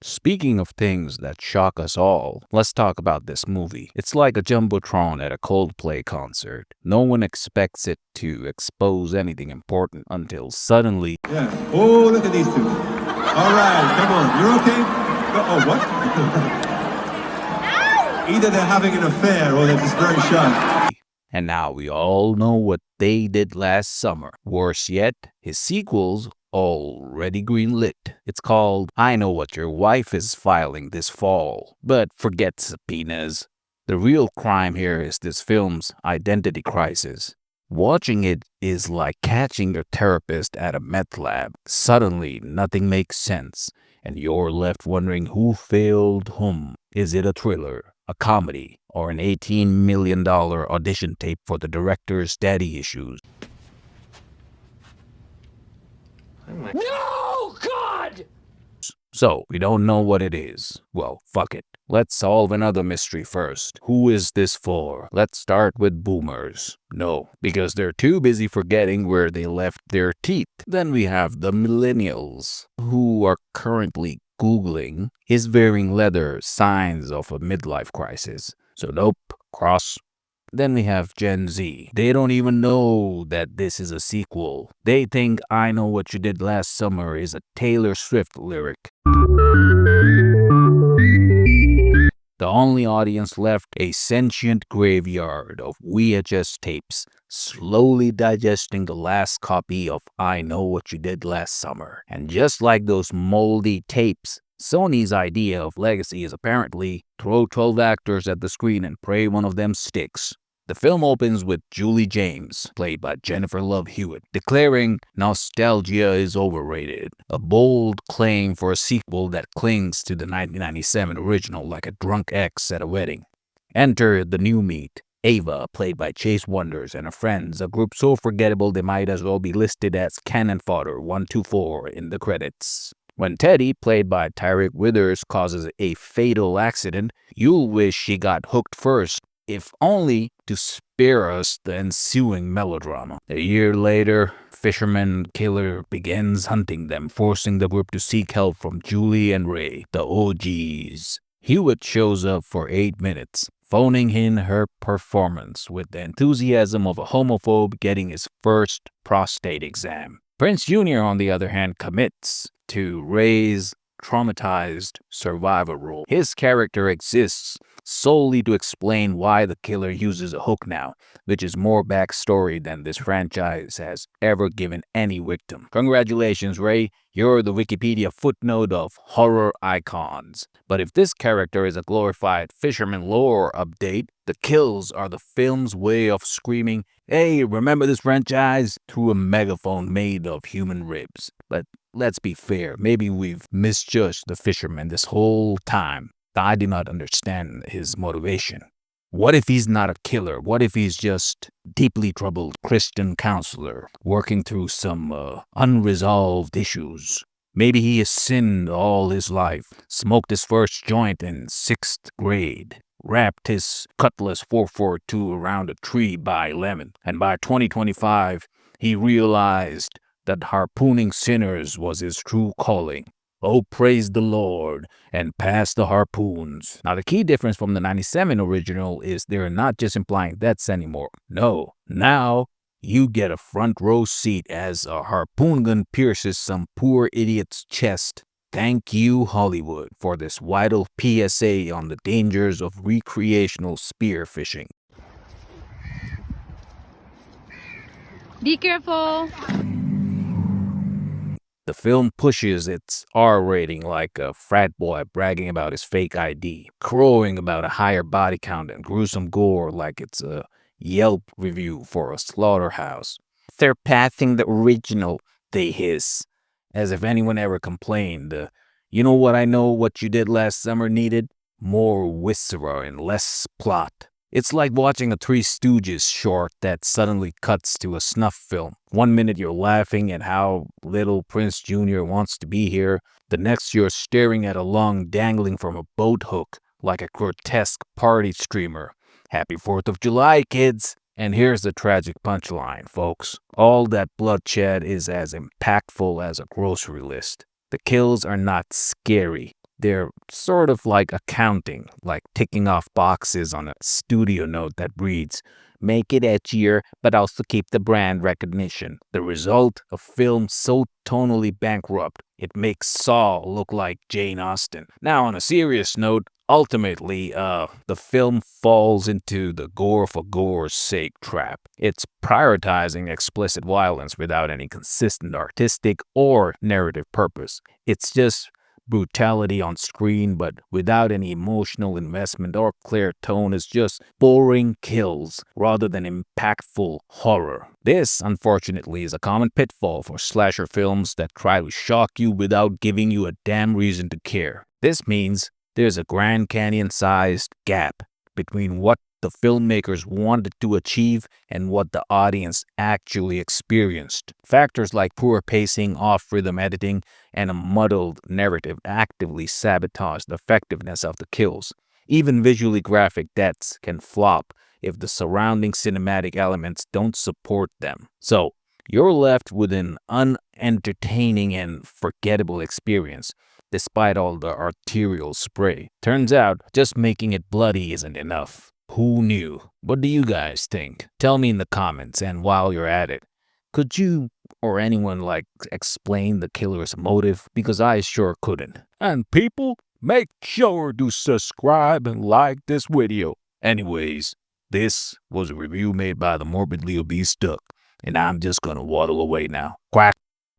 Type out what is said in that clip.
Speaking of things that shock us all, let's talk about this movie. It's like a jumbotron at a Coldplay concert. No one expects it to expose anything important until suddenly, Yeah. Oh, look at these two. All right, come on. You're okay? Oh, what? Either they're having an affair or they're just very shy. and now we all know what they did last summer. Worse yet, his sequel's already greenlit. It's called I Know What Your Wife Is Filing This Fall. But forget subpoenas. The real crime here is this film's identity crisis. Watching it is like catching your therapist at a meth lab. Suddenly, nothing makes sense, and you're left wondering who failed whom. Is it a thriller, a comedy, or an $18 million audition tape for the director's daddy issues? No, God! So, we don't know what it is. Well, fuck it. Let's solve another mystery first. Who is this for? Let's start with boomers. No, because they're too busy forgetting where they left their teeth. Then we have the millennials, who are currently Googling, is wearing leather signs of a midlife crisis. So nope, cross. Then we have Gen Z. They don't even know that this is a sequel. They think I Know What You Did Last Summer is a Taylor Swift lyric. The only audience left, a sentient graveyard of VHS tapes, slowly digesting the last copy of I Know What You Did Last Summer. And just like those moldy tapes, Sony's idea of legacy is apparently throw 12 actors at the screen and pray one of them sticks. The film opens with Julie James, played by Jennifer Love Hewitt, declaring nostalgia is overrated, a bold claim for a sequel that clings to the 1997 original like a drunk ex at a wedding. Enter the new meat, Ava, played by Chase Wonders and her friends, a group so forgettable they might as well be listed as cannon fodder 124 in the credits. When Teddy, played by Tyreek Withers, causes a fatal accident, you'll wish she got hooked first, if only to spare us the ensuing melodrama. A year later, Fisherman killer begins hunting them, forcing the group to seek help from Julie and Ray, the OGs. Hewitt shows up for 8 minutes, phoning in her performance with the enthusiasm of a homophobe getting his first prostate exam. Prinze Jr., on the other hand, commits to Ray's traumatized survivor role. His character exists solely to explain why the killer uses a hook now, which is more backstory than this franchise has ever given any victim. Congratulations, Ray, you're the Wikipedia footnote of horror icons. But if this character is a glorified Fisherman lore update, the kills are the film's way of screaming, "Hey, remember this franchise?" through a megaphone made of human ribs. But let's be fair, maybe we've misjudged the Fisherman this whole time. I do not understand his motivation. What if he's not a killer? What if he's just deeply troubled Christian counselor working through some unresolved issues? Maybe he has sinned all his life, smoked his first joint in 6th grade, wrapped his Cutlass 442 around a tree by 11, and by 2025, he realized that harpooning sinners was his true calling. Oh, praise the Lord, and pass the harpoons. Now, the key difference from the 97 original is they're not just implying deaths anymore. No, now you get a front row seat as a harpoon gun pierces some poor idiot's chest. Thank you, Hollywood, for this vital PSA on the dangers of recreational spear fishing. Be careful. The film pushes its R rating like a frat boy bragging about his fake ID, crowing about a higher body count and gruesome gore like it's a Yelp review for a slaughterhouse. Surpassing the original, they hiss, as if anyone ever complained. You know what I Know What You Did Last Summer needed? More viscera and less plot. It's like watching a Three Stooges short that suddenly cuts to a snuff film. 1 minute you're laughing at how little Prinze Jr. wants to be here. The next you're staring at a lung dangling from a boat hook like a grotesque party streamer. Happy 4th of July, kids! And here's the tragic punchline, folks. All that bloodshed is as impactful as a grocery list. The kills are not scary. They're sort of like accounting, like ticking off boxes on a studio note that reads, make it edgier, but also keep the brand recognition. The result, a film so tonally bankrupt, it makes Saw look like Jane Austen. Now, on a serious note, ultimately, the film falls into the gore for gore's sake trap. It's prioritizing explicit violence without any consistent artistic or narrative purpose. It's just brutality on screen, but without any emotional investment or clear tone. Is just boring kills rather than impactful horror. This, unfortunately, is a common pitfall for slasher films that try to shock you without giving you a damn reason to care. This means there's a Grand Canyon-sized gap between what the filmmakers wanted to achieve and what the audience actually experienced. Factors like poor pacing, off-rhythm editing, and a muddled narrative actively sabotage the effectiveness of the kills. Even visually graphic deaths can flop if the surrounding cinematic elements don't support them. So, you're left with an unentertaining and forgettable experience, despite all the arterial spray. Turns out, just making it bloody isn't enough. Who knew? What do you guys think? Tell me in the comments, and while you're at it, could you or anyone explain the killer's motive? Because I sure couldn't. And people, make sure to subscribe and like this video. Anyways, this was a review made by the Morbidly Obese Duck, and I'm just gonna waddle away now. Quack.